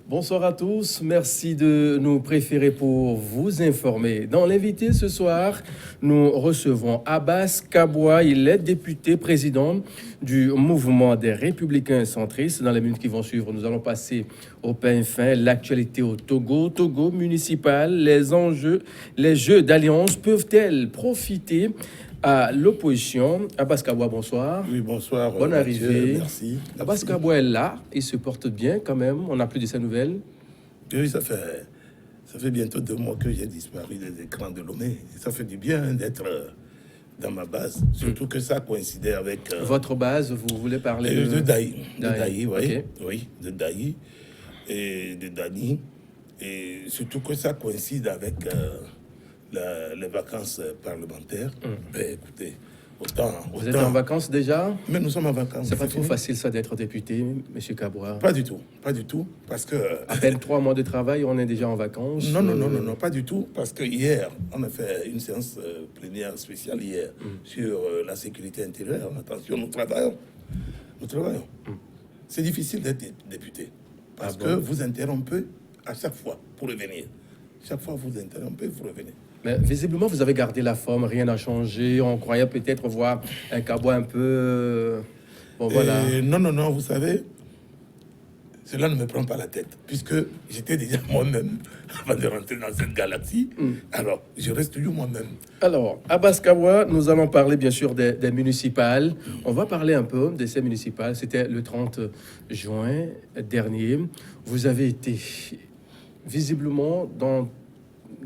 Bonsoir à tous, merci de nous préférer pour vous informer. Dans l'invité ce soir, nous recevons Abbas Kabwa, il est député président du mouvement des Républicains centristes. Dans les minutes qui vont suivre, nous allons passer au pain fin, l'actualité au Togo. Togo municipal, les enjeux, les jeux d'alliance peuvent-elles profiter à l'opposition? Abbas Kabwa, bonsoir. Oui, bonsoir. Bonne Mathieu, arrivée. merci. Abbas Kabwa est là, il se porte bien quand même, on n'a plus de ses nouvelles. Oui, ça fait bientôt 2 mois que j'ai disparu des écrans de Lomé. Et ça fait du bien d'être dans ma base. Surtout que ça coïncidait avec... Votre base, vous voulez parler de Daï. De Daï, Daï, oui. ok. Oui, de Daï et de Dani. Et surtout que ça coïncide avec les vacances parlementaires. Ben, écoutez, autant... Vous êtes en vacances déjà? Mais nous sommes en vacances. C'est pas trop fini. facile ça d'être député, Monsieur Kabwa. Pas du tout, parce que... À peine 3 mois de travail, on est déjà en vacances. Non, pas du tout, parce que hier, on a fait une séance plénière spéciale hier sur la sécurité intérieure. Attention, nous travaillons. C'est difficile d'être député, parce que vous interrompez à chaque fois pour revenir. Chaque fois, vous interrompez pour revenir. Mais visiblement, vous avez gardé la forme, rien n'a changé. On croyait peut-être voir un Kabwa un peu... Bon, voilà. Non, vous savez, cela ne me prend pas la tête, puisque j'étais déjà moi-même avant de rentrer dans cette galaxie. Alors, je reste toujours moi-même. Alors, Abbas Kabwa, nous allons parler bien sûr des municipales. On va parler un peu de ces municipales. C'était le 30 juin dernier. Vous avez été visiblement dans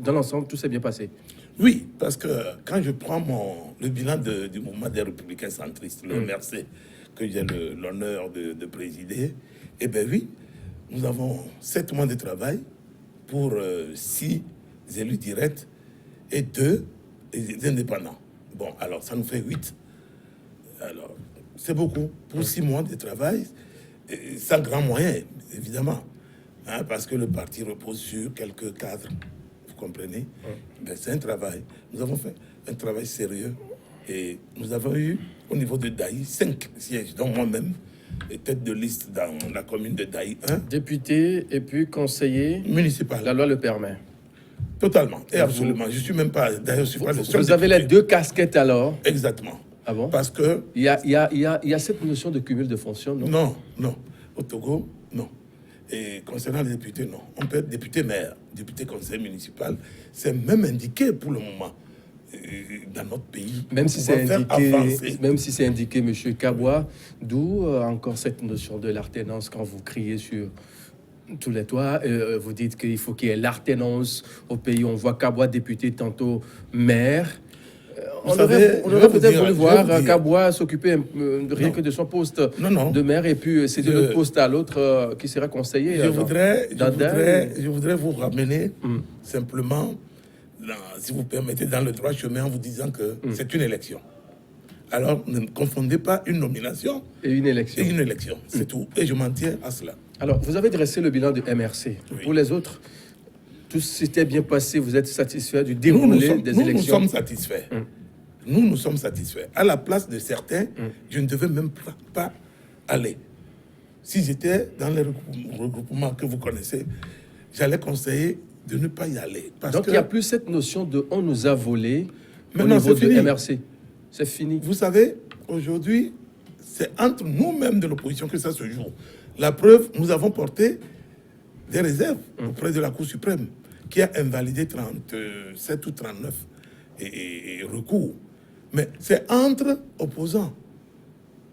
l'ensemble, tout s'est bien passé. Oui, parce que quand je prends le bilan du mouvement des Républicains centristes, le MRC, que j'ai l'honneur de présider, eh bien oui, nous avons 7 mois de travail pour 6 élus directs et 2 indépendants. Bon, alors ça nous fait 8. Alors, c'est beaucoup pour 6 mois de travail, sans grand moyen, évidemment. Hein, parce que le parti repose sur quelques cadres. Vous comprenez? Ben, c'est un travail. Nous avons fait un travail sérieux et nous avons eu au niveau de Daï 5 sièges, dont moi-même, tête de liste dans la commune de Daï 1. Député et puis conseiller Municipal. La loi le permet. Totalement et absolument. Je suis même pas, d'ailleurs, je suis pas le seul. Vous avez les député. 2 casquettes alors? Exactement. Ah bon? Parce que... Il y a cette notion de cumul de fonctions, non? Non. Au Togo, non. Et concernant les députés, non. On peut être député maire, député conseil municipal. C'est même indiqué pour le moment dans notre pays. Même si c'est indiqué, M. Kabwa, d'où encore cette notion de l'alternance quand vous criez sur tous les toits. Vous dites qu'il faut qu'il y ait l'alternance au pays. On voit Kabwa député, tantôt maire. On aurait peut-être voulu voir Kabwa s'occuper rien que de son poste de maire et puis c'est de l'autre poste à l'autre qui sera conseiller. Je voudrais vous ramener simplement, si vous permettez, dans le droit chemin en vous disant que c'est une élection. Alors, ne confondez pas une nomination et une élection. C'est tout. Et je m'en tiens à cela. Alors, vous avez dressé le bilan du MRC. Oui. Pour les autres, tout s'était bien passé. Vous êtes satisfait du déroulé des élections? Nous sommes satisfaits. Nous sommes satisfaits. À la place de certains, je ne devais même pas aller. Si j'étais dans les regroupements que vous connaissez, j'allais conseiller de ne pas y aller. Donc, il n'y a plus cette notion de « on nous a volé » au niveau de MRC. C'est fini. Vous savez, aujourd'hui, c'est entre nous-mêmes de l'opposition que ça se joue. La preuve, nous avons porté des réserves auprès de la Cour suprême, qui a invalidé 37 ou 39 et recours. Mais c'est entre opposants.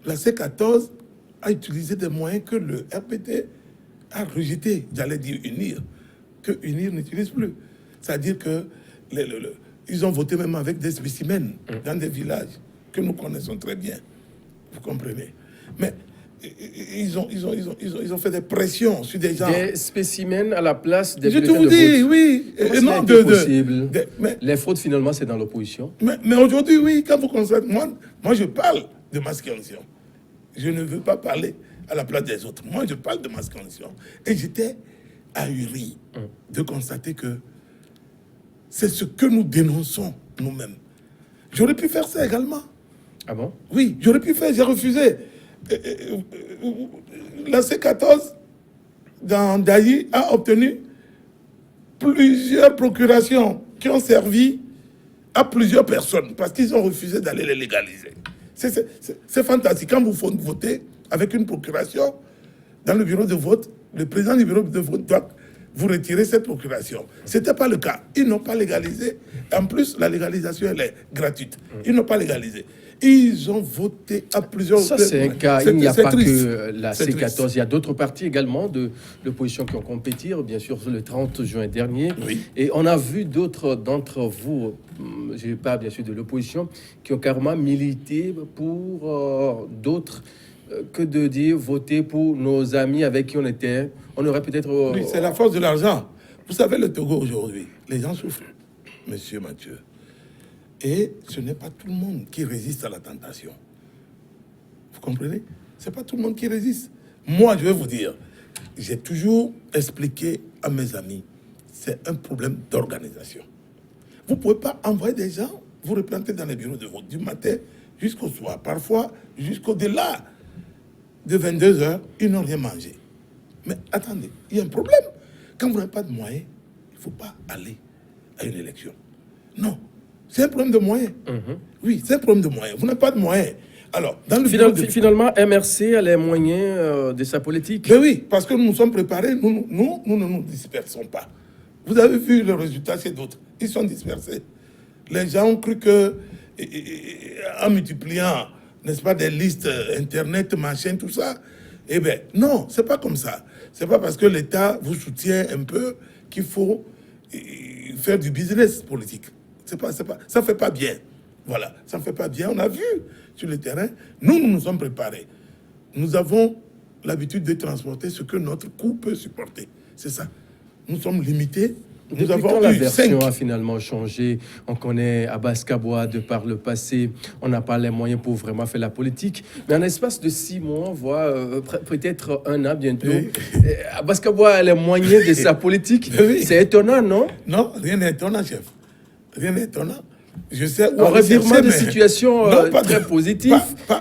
La C14 a utilisé des moyens que le RPT a rejetés, j'allais dire unir, que unir n'utilise plus. C'est-à-dire que ils ont voté même avec des spécimens dans des villages que nous connaissons très bien. Vous comprenez? Mais ils ont fait des pressions sur des gens. Des spécimens à la place des bulletins de vote. Je te vous dis, oui. Et non, possible. Les fraudes, finalement, c'est dans l'opposition. Mais aujourd'hui, oui, quand vous constatez... Moi, je parle de ma scansion. Je ne veux pas parler à la place des autres. Moi, je parle de ma scansion. Et j'étais ahuri de constater que c'est ce que nous dénonçons nous-mêmes. J'aurais pu faire ça également. Ah bon? Oui, j'aurais pu faire, j'ai refusé. La C14 dans Daï a obtenu plusieurs procurations qui ont servi à plusieurs personnes parce qu'ils ont refusé d'aller les légaliser. C'est fantastique. Quand vous votez avec une procuration dans le bureau de vote, le président du bureau de vote doit vous retirer cette procuration. Ce n'était pas le cas. Ils n'ont pas légalisé. En plus, la légalisation, elle est gratuite. Ils n'ont pas légalisé. Ils ont voté à plusieurs... Ça, c'est un cas. Il n'y a pas triste. que la C14. Il y a d'autres partis également de l'opposition qui ont compéti, bien sûr, le 30 juin dernier. Oui. Et on a vu d'autres d'entre vous, je parle bien sûr de l'opposition, qui ont carrément milité pour d'autres que de dire voter pour nos amis avec qui on était. On aurait peut-être... Oui, c'est la force de l'argent. Vous savez, le Togo aujourd'hui, les gens souffrent, monsieur Mathieu. Et ce n'est pas tout le monde qui résiste à la tentation. Vous comprenez? Ce n'est pas tout le monde qui résiste. Moi, je vais vous dire, j'ai toujours expliqué à mes amis, c'est un problème d'organisation. Vous ne pouvez pas envoyer des gens vous replanter dans les bureaux de vote du matin jusqu'au soir, parfois jusqu'au-delà de 22 heures, ils n'ont rien mangé. Mais attendez, il y a un problème. Quand vous n'avez pas de moyens, il ne faut pas aller à une élection. Non. C'est un problème de moyens. Oui, c'est un problème de moyens. Vous n'avez pas de moyens. Alors, dans le finalement, MRC a les moyens de sa politique. Mais oui, parce que nous nous sommes préparés, nous ne nous dispersons pas. Vous avez vu le résultat chez d'autres. Ils sont dispersés. Les gens ont cru que, en multipliant, n'est-ce pas, des listes Internet, machin, tout ça, eh bien, non, c'est pas comme ça. C'est pas parce que l'État vous soutient un peu qu'il faut faire du business politique. Ça fait pas bien. Voilà, ça ne fait pas bien. On a vu sur le terrain, nous nous sommes préparés. Nous avons l'habitude de transporter ce que notre coût peut supporter. C'est ça. Nous sommes limités. Nous avons la eu version 5. a finalement changé. On connaît Abbas Kaboa de par le passé. On n'a pas les moyens pour vraiment faire la politique. Mais en espace de 6 mois, voire peut-être 1 an bientôt, Abbas Kaboa a les moyens de sa politique. Oui. C'est étonnant, non? Non, rien n'est étonnant, chef. Rien n'est étonnant. Je sais où un revirement de situation très positif.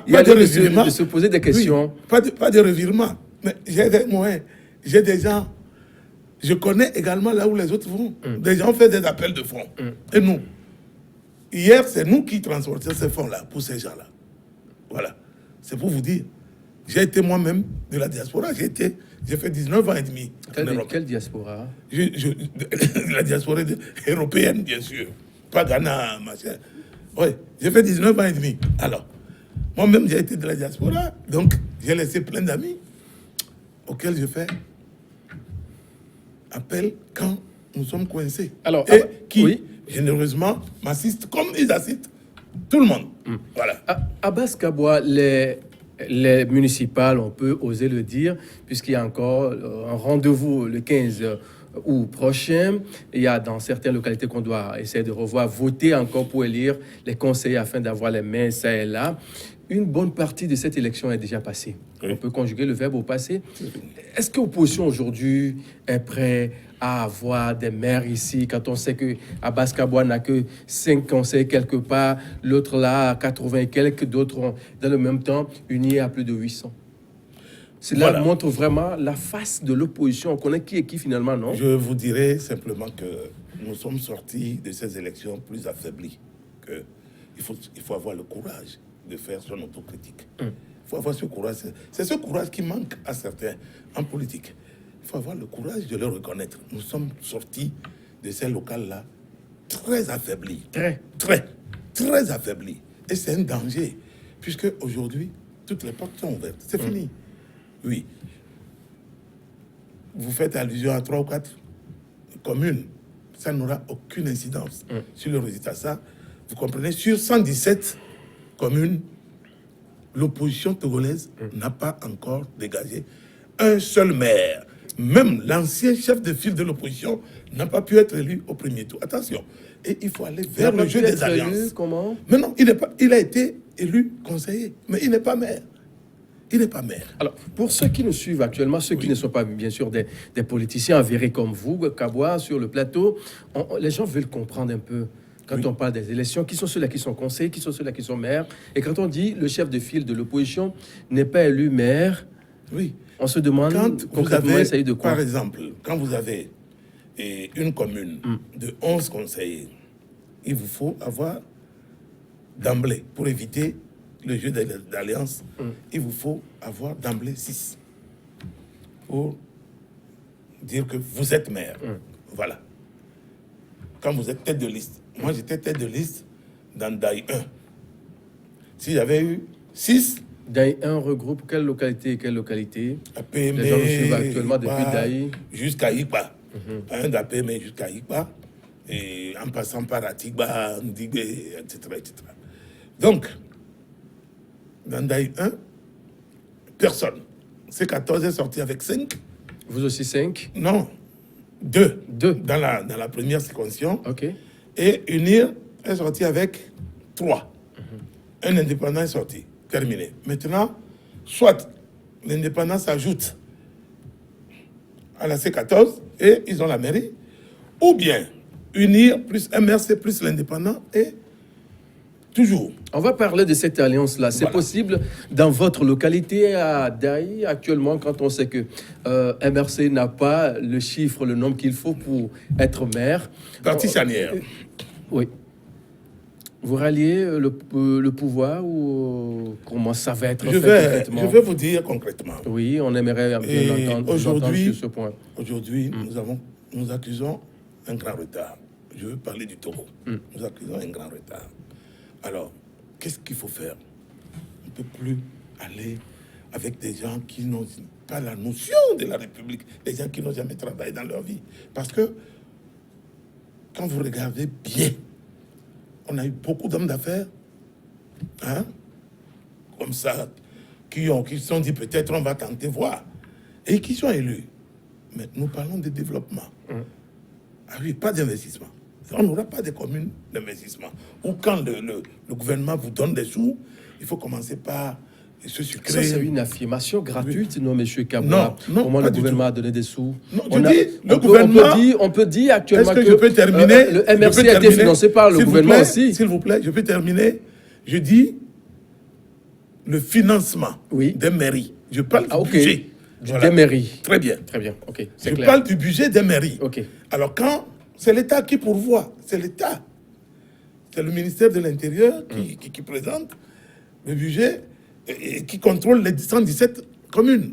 Il y a de se poser des questions. Oui, pas de revirement. Mais j'ai des moyens. J'ai des gens. Je connais également là où les autres vont. Des gens ont fait des appels de fonds. Et nous, hier, c'est nous qui transportions ces fonds-là pour ces gens-là. Voilà. C'est pour vous dire. J'ai été moi-même de la diaspora. J'ai fait 19 ans et demi. Quelle diaspora? La diaspora européenne, bien sûr. Pas Ghana, machin. Oui, j'ai fait 19 ans et demi. Alors, moi-même, j'ai été de la diaspora. Donc, j'ai laissé plein d'amis auxquels je fais appel quand nous sommes coincés. Alors, et qui, généreusement, m'assistent comme ils assistent tout le monde. Voilà. Abbas Kaboa, les municipales, on peut oser le dire, puisqu'il y a encore un rendez-vous le 15 août prochain. Il y a dans certaines localités qu'on doit essayer de revoir, voter encore pour élire les conseillers afin d'avoir les mains ça et là. Une bonne partie de cette élection est déjà passée. Oui. On peut conjuguer le verbe au passé. Est-ce que l'opposition aujourd'hui est prête à avoir des maires ici quand on sait que Abbas Kaboa n'a que 5 conseils quelque part, l'autre là à 80 et quelques, d'autres ont dans le même temps unis à plus de 800? Cela montre vraiment la face de l'opposition. On connaît qui est qui finalement, non? Je vous dirais simplement que nous sommes sortis de ces élections plus affaiblis. Il faut avoir le courage de faire son autocritique. Il faut avoir ce courage. C'est ce courage qui manque à certains en politique. Il faut avoir le courage de le reconnaître. Nous sommes sortis de ces locales-là très affaiblis. Très affaiblis. Et c'est un danger. Puisque aujourd'hui, toutes les portes sont ouvertes. C'est fini. Oui. Vous faites allusion à 3 ou 4 communes. Ça n'aura aucune incidence sur le résultat. Ça, vous comprenez, sur 117 communes, l'opposition togolaise n'a pas encore dégagé un seul maire. Même l'ancien chef de file de l'opposition n'a pas pu être élu au premier tour. Attention. Et il faut aller vers le jeu des alliances. Élu, comment? Mais non, il a été élu conseiller, mais il n'est pas maire. Il n'est pas maire. Alors, pour ceux qui nous suivent actuellement, ceux qui ne sont pas, bien sûr, des politiciens avérés comme vous, Kaboa, sur le plateau, les gens veulent comprendre un peu, quand on parle des élections, qui sont ceux-là qui sont conseillers, qui sont ceux-là qui sont maires. Et quand on dit le chef de file de l'opposition n'est pas élu maire, oui. On se demande Quand vous concrètement, avez, il s'agit de quoi? par exemple, quand vous avez une commune de 11 conseillers, il vous faut avoir d'emblée, pour éviter le jeu d'alliance, il vous faut avoir d'emblée 6 pour dire que vous êtes maire. Voilà. Quand vous êtes tête de liste. Moi, j'étais tête de liste dans DAI 1. Si j'avais eu 6... DAI 1 regroupe quelle localité et quelle localité? APM, Les gens nous suivent actuellement depuis DAI. Jusqu'à Iqba. D'APM jusqu'à Iqba. Et en passant par Atigba, Ndigbe, etc., etc. Donc, dans DAI 1, personne. C14 est sorti avec 5. Vous aussi 5? Non, 2. 2. Dans la première circonscription. OK. Et UNIR est sorti avec 3. Un indépendant est sorti. Terminé. Maintenant, soit l'indépendant s'ajoute à la C14 et ils ont la mairie, ou bien UNIR plus MRC plus l'indépendant et toujours. On va parler de cette alliance-là. C'est possible dans votre localité à Daï actuellement, quand on sait que MRC n'a pas le chiffre, le nombre qu'il faut pour être maire. Parti charnière. Oui. Vous ralliez le pouvoir ou comment ça va être je vais vous dire concrètement. Oui, on aimerait bien entendre sur ce point. Aujourd'hui, nous accusons un grand retard. Je veux parler du Togo. Nous accusons un grand retard. Alors, qu'est-ce qu'il faut faire? On ne peut plus aller avec des gens qui n'ont pas la notion de la République, des gens qui n'ont jamais travaillé dans leur vie. Parce que, quand vous regardez bien, on a eu beaucoup d'hommes d'affaires, hein, comme ça, qui se sont dit peut-être on va tenter voir, et qui sont élus. Mais nous parlons de développement. Ah oui, pas d'investissement. On n'aura pas de communes d'investissement. Ou quand le gouvernement vous donne des sous, il faut commencer par se sucrer. Ça, c'est une affirmation gratuite, non, monsieur Kabwa? Non, comment pas le du gouvernement tout. a donné des sous? Non, le gouvernement... On peut dire actuellement que je peux terminer? Le MRC a été financé par le gouvernement aussi. S'il vous plaît, je peux terminer. Je dis le financement des mairies. Je parle du budget. Des mairies. Très bien. Très bien, ok. Je parle du budget des mairies. Ok. Alors quand c'est l'État qui pourvoit, c'est l'État. C'est le ministère de l'Intérieur qui présente le budget et qui contrôle les 117 communes.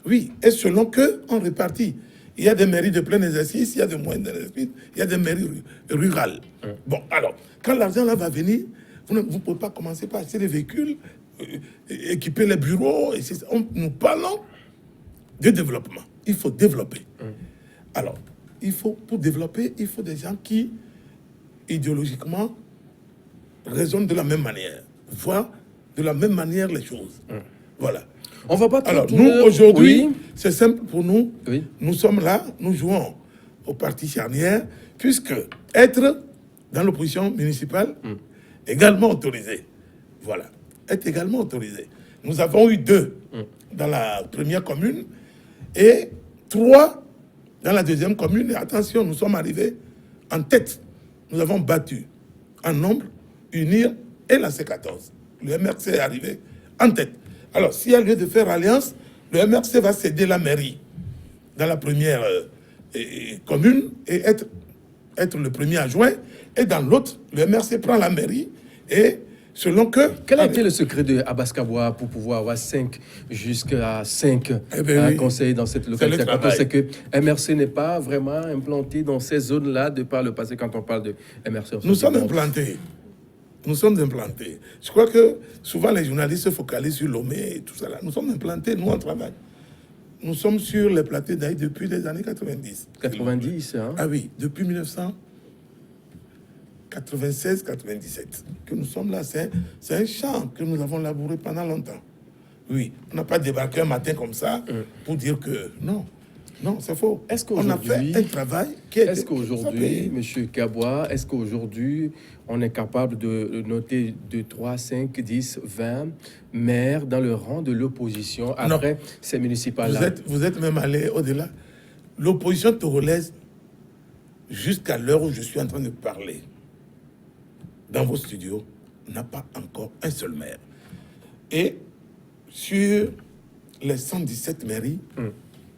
Oui, et selon que on répartit. Il y a des mairies de plein exercice, il y a des moyens d'exercice, il y a des mairies rurales. Bon, alors, quand l'argent là va venir, vous ne pouvez pas commencer par acheter des véhicules, équiper les bureaux. Nous parlons de développement. Il faut développer. Alors, pour développer, il faut des gens qui, idéologiquement, raisonnent de la même manière, voient de la même manière les choses. Voilà. On va pas. Alors, nous, aujourd'hui, c'est simple pour nous. Nous sommes là, nous jouons au parti charnière, puisque être dans l'opposition municipale, également autorisé. Voilà. Être également autorisé. Nous avons eu 2 dans la première commune et 3 dans la deuxième commune. Et attention, nous sommes arrivés en tête. Nous avons battu en nombre UNIR et la C14. Le MRC est arrivé en tête. Alors, s'il y a lieu de faire alliance, le MRC va céder la mairie dans la première commune et être le premier adjoint. Et dans l'autre, le MRC prend la mairie et selon que... Quel a été le secret de Abbas Kabwa pour pouvoir avoir 5 jusqu'à 5 conseillers dans cette localité? Quand on sait que MRC n'est pas vraiment implanté dans ces zones-là de par le passé, quand on parle de MRC. Nous sommes implantés. Nous sommes implantés. Je crois que souvent les journalistes se focalisent sur Lomé et tout ça là. Nous sommes implantés, nous on travaille. Nous sommes sur les plateaux d'Aïe depuis les années 90. 90, hein? Ah oui, depuis 1996-97 que nous sommes là. C'est un champ que nous avons labouré pendant longtemps. Oui, on n'a pas débarqué un matin comme ça pour dire que non. Non, c'est faux. On a fait un travail qui est... Est-ce qu'aujourd'hui, M. Kabwa, est-ce qu'aujourd'hui, on est capable de noter 2, 3, 5, 10, 20 maires dans le rang de l'opposition après ces municipales-là? Vous êtes même allé au-delà. L'opposition togolaise, jusqu'à l'heure où je suis en train de parler, dans vos studios, n'a pas encore un seul maire. Et sur les 117 mairies,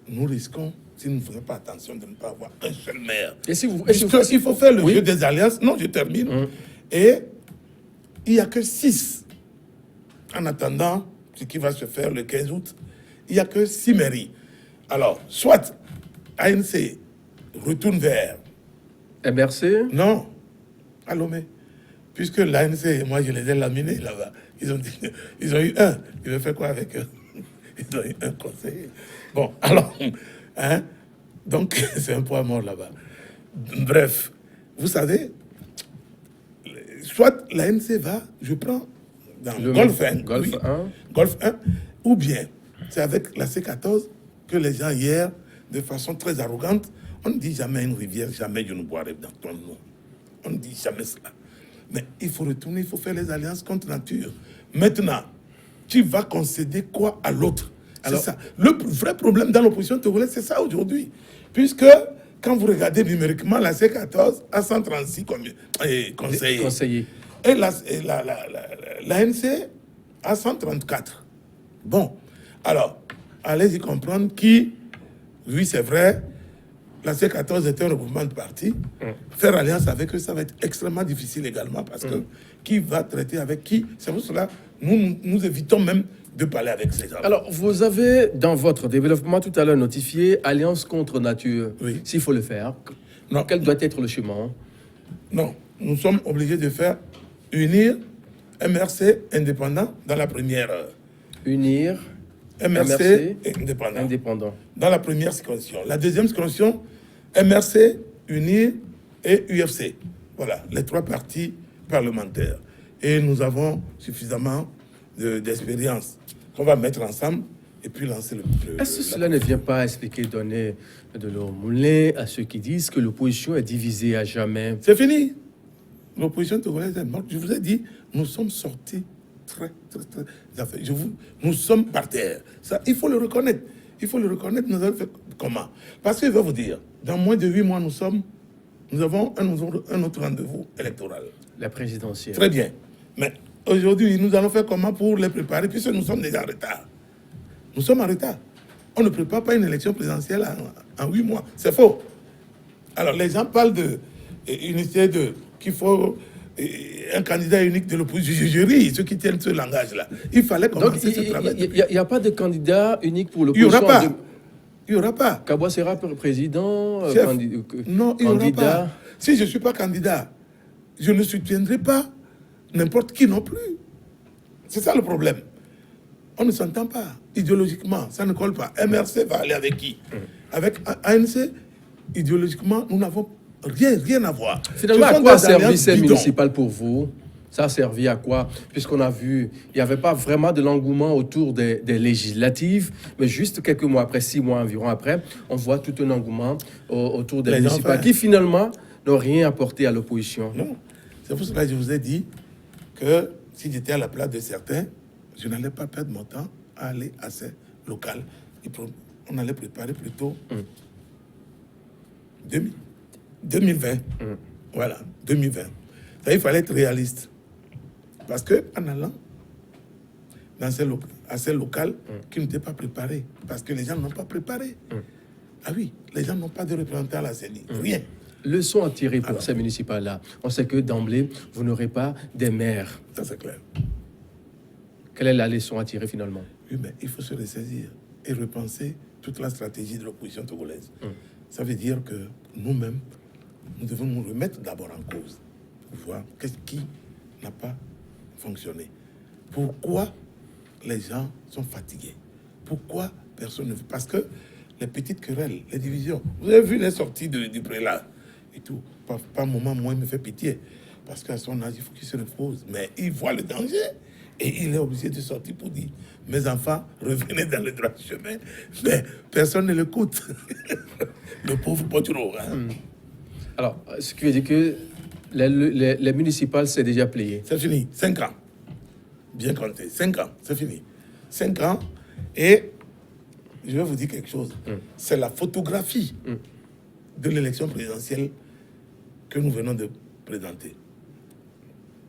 nous risquons, si nous ne faisons pas attention, de ne pas avoir un seul maire. Et si vous, Il faut faire le jeu des alliances. Non, je termine. Et il n'y a que 6. En attendant ce qui va se faire le 15 août, il n'y a que 6 mairies. Alors, soit ANC retourne vers... MRC? Non, à Lomé. Puisque l'ANC, moi je les ai laminés là-bas. Ils ont eu un. Ils veulent faire quoi avec eux? Ils ont eu un conseiller. Bon, alors, hein, donc c'est un point mort là-bas. Bref, vous savez, soit l'ANC va, je prends dans Golf 1, Golf 1. Golf 1, ou bien c'est avec la C14 que les gens hier, de façon très arrogante, on ne dit jamais une rivière, jamais je ne boirai dans ton nom. On ne dit jamais cela. Mais il faut retourner, il faut faire les alliances contre nature. Maintenant, tu vas concéder quoi à l'autre? C'est ça. Le vrai problème dans l'opposition togolaise, c'est ça aujourd'hui. Puisque, quand vous regardez numériquement, la C14 a 136 conseillers. Et l'ANC a 134. Bon, alors, allez-y comprendre qui, oui, c'est vrai, la C14 est un regroupement de partis. Faire alliance avec eux, ça va être extrêmement difficile également parce que qui va traiter avec qui? C'est pour cela que nous évitons même de parler avec ces gens. Alors, vous avez, dans votre développement tout à l'heure, notifié Alliance contre nature. Oui. S'il faut le faire, Non. quel doit être le chemin? Non, nous sommes obligés de faire unir MRC indépendant dans la première... Unir MRC indépendant. Dans la première circonscription. La deuxième circonscription, MRC, UNIR et UFC. Voilà, les 3 partis parlementaires. Et nous avons suffisamment d'expérience qu'on va mettre ensemble et puis lancer le Est-ce que cela ne vient pas expliquer, donner de l'eau au moulin à ceux qui disent que l'opposition est divisée à jamais? C'est fini. L'opposition togolaise est morte. Je vous ai dit, nous sommes sortis très. Nous sommes par terre. Ça, il faut le reconnaître. Il faut le reconnaître. Nous avons fait comment? Parce que je vais vous dire, dans moins de 8 mois, nous avons un autre rendez-vous électoral. La présidentielle. Très bien. Mais aujourd'hui, nous allons faire comment pour les préparer, puisque nous sommes déjà en retard. Nous sommes en retard. On ne prépare pas une élection présidentielle en 8 mois. C'est faux. Alors, les gens parlent qu'il faut un candidat unique de l'opposition. Je ris, ceux qui tiennent ce langage-là. Il fallait commencer ce travail. Il n'y a pas de candidat unique pour Il n'y l'opposition. aura pas. Il n'y aura pas. Kabwa sera président, non, il n'y aura pas. Si je ne suis pas candidat, je ne soutiendrai pas n'importe qui non plus. C'est ça le problème. On ne s'entend pas. Idéologiquement, ça ne colle pas. MRC va aller avec qui? Avec ANC, idéologiquement, nous n'avons rien à voir. Finalement, à quoi a servi ces municipales pour vous? Ça a servi à quoi? Puisqu'on a vu, il n'y avait pas vraiment de l'engouement autour des législatives, mais juste quelques mois après, 6 mois environ après, on voit tout un engouement autour des municipales qui finalement n'ont rien apporté à l'opposition. Non, c'est pour cela que je vous ai dit que si j'étais à la place de certains, je n'allais pas perdre mon temps à aller à ces locales. On allait préparer plutôt 2020. Voilà, 2020. Il fallait être réaliste. Parce qu'en allant dans ces locales qui n'étaient pas préparés, parce que les gens n'ont pas préparé. Ah oui, les gens n'ont pas de représentant à la CENI. Rien. Leçon à tirer pour ces municipales-là. On sait que d'emblée, vous n'aurez pas des maires. Ça, c'est clair. Quelle est la leçon à tirer finalement? Oui, mais il faut se ressaisir et repenser toute la stratégie de l'opposition togolaise. Ça veut dire que nous-mêmes, nous devons nous remettre d'abord en cause pour voir qu'est-ce qui n'a pas fonctionné. Pourquoi les gens sont fatigués? Pourquoi personne ne veut? Parce que les petites querelles, les divisions, vous avez vu les sorties du prélat et tout. Par un moment, moi, il me fait pitié. Parce qu'à son âge, il faut qu'il se repose. Mais il voit le danger. Et il est obligé de sortir pour dire, mes enfants, revenez dans le droit chemin. Mais personne ne l'écoute. Le pauvre Potro. Hein? Alors, ce qui veut dire que les municipales, c'est déjà plié. C'est fini. 5 ans. Bien compté. 5 ans. C'est fini. 5 ans. Et je vais vous dire quelque chose. C'est la photographie de l'élection présidentielle que nous venons de présenter.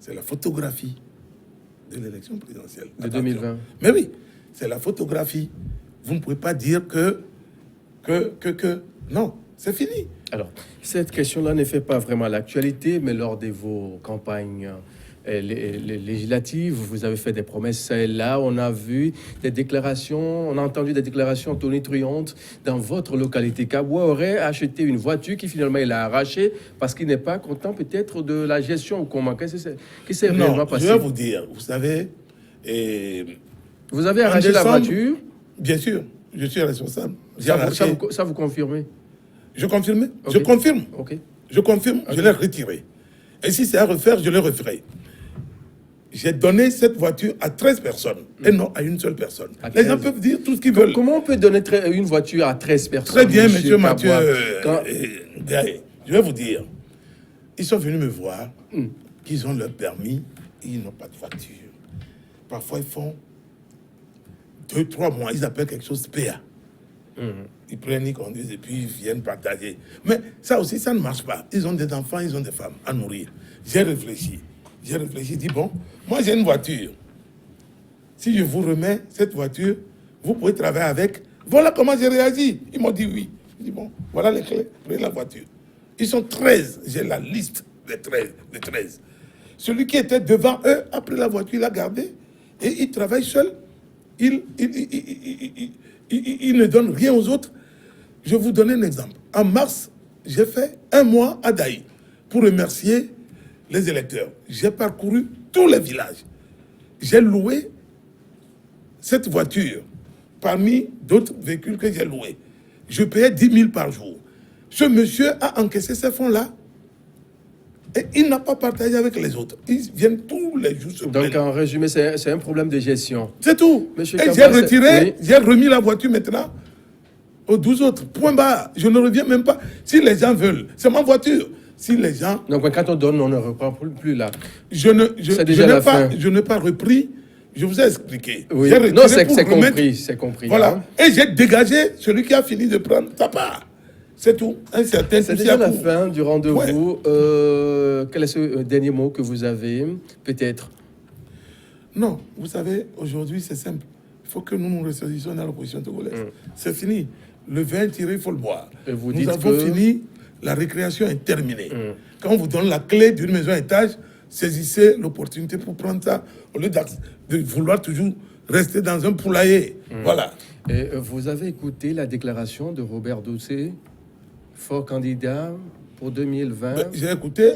C'est la photographie de l'élection présidentielle. De 2020. Mais oui, c'est la photographie. vous ne pouvez pas dire que non, c'est fini. Alors, cette question-là ne fait pas vraiment l'actualité, mais lors de vos campagnes les législatives, vous avez fait des promesses ça et là. On a vu des déclarations, on a entendu des déclarations tonitruantes dans votre localité. Kabwa aurait acheté une voiture qui finalement il a arrachée parce qu'il n'est pas content peut-être de la gestion ou comment. Qu'est-ce qui s'est réellement passé? Je vais vous dire, vous savez... Vous avez arraché la voiture? Bien sûr, je suis responsable. Ça vous confirmez? Je confirme. Okay. Je confirme. Okay. Je confirme, okay. Je l'ai retiré. Et si c'est à refaire, je le referai. J'ai donné cette voiture à 13 personnes et non à une seule personne. Les gens peuvent dire tout ce qu'ils veulent. Comment on peut donner une voiture à 13 personnes? Très bien, monsieur Mathieu. Je vais vous dire, ils sont venus me voir, qu'ils ont leur permis, et ils n'ont pas de voiture. Parfois, ils font 2-3 mois, ils appellent quelque chose PA. Ils prennent, ils conduisent et puis ils viennent partager. Mais ça aussi, ça ne marche pas. Ils ont des enfants, ils ont des femmes à nourrir. J'ai réfléchi, dit bon, moi j'ai une voiture. Si je vous remets cette voiture, vous pouvez travailler avec. Voilà comment j'ai réagi. Ils m'ont dit oui. J'ai dit bon, voilà les clés, prenez la voiture. Ils sont 13, j'ai la liste des 13. Celui qui était devant eux a pris la voiture, il l'a gardée et il travaille seul. Il ne donne rien aux autres. Je vais vous donner un exemple. En mars, j'ai fait 1 mois à Daï pour remercier les électeurs. J'ai parcouru tous les villages. J'ai loué cette voiture parmi d'autres véhicules que j'ai loués. Je payais 10 000 par jour. Ce monsieur a encaissé ces fonds-là et il n'a pas partagé avec les autres. Ils viennent tous les jours se plaindre. Donc, en résumé, c'est un problème de gestion. C'est tout. Monsieur et Kabwa, j'ai retiré, oui. J'ai remis la voiture maintenant aux 12 autres. Point barre. Je ne reviens même pas. Si les gens veulent, c'est ma voiture. Si les gens... Donc, quand on donne, on ne reprend plus là. Je n'ai pas repris. Je vous ai expliqué. Oui. Non, c'est compris. Voilà. Hein? Et j'ai dégagé celui qui a fini de prendre sa part. C'est tout. C'est déjà la fin du rendez-vous. Ouais. Quel est ce dernier mot que vous avez, peut-être? Non, vous savez, aujourd'hui, c'est simple. Il faut que nous nous ressaisissions dans l'opposition togolaise. C'est fini. Le vin tiré, il faut le boire. Et vous nous avons fini. La récréation est terminée. Quand on vous donne la clé d'une maison à étage, saisissez l'opportunité pour prendre ça au lieu de vouloir toujours rester dans un poulailler. Voilà. Et vous avez écouté la déclaration de Robert Dossé, fort candidat pour 2020. J'ai écouté,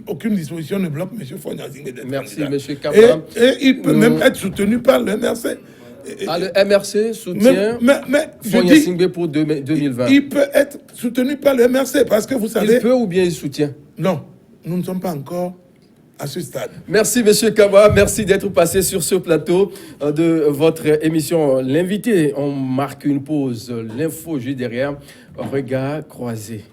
aucune disposition ne bloque M. Fonya-Singbe d'être candidat. Merci, M. Kabwa. Et il peut même être soutenu par le MRC. Le MRC soutient Fonya-Singbe pour 2020. Il peut être soutenu par le MRC parce que vous savez... Il peut ou bien il soutient? Non, nous ne sommes pas encore à ce stade. Merci, M. Kabwa. Merci d'être passé sur ce plateau de votre émission. L'invité, on marque une pause. L'info juste derrière. Regard croisé.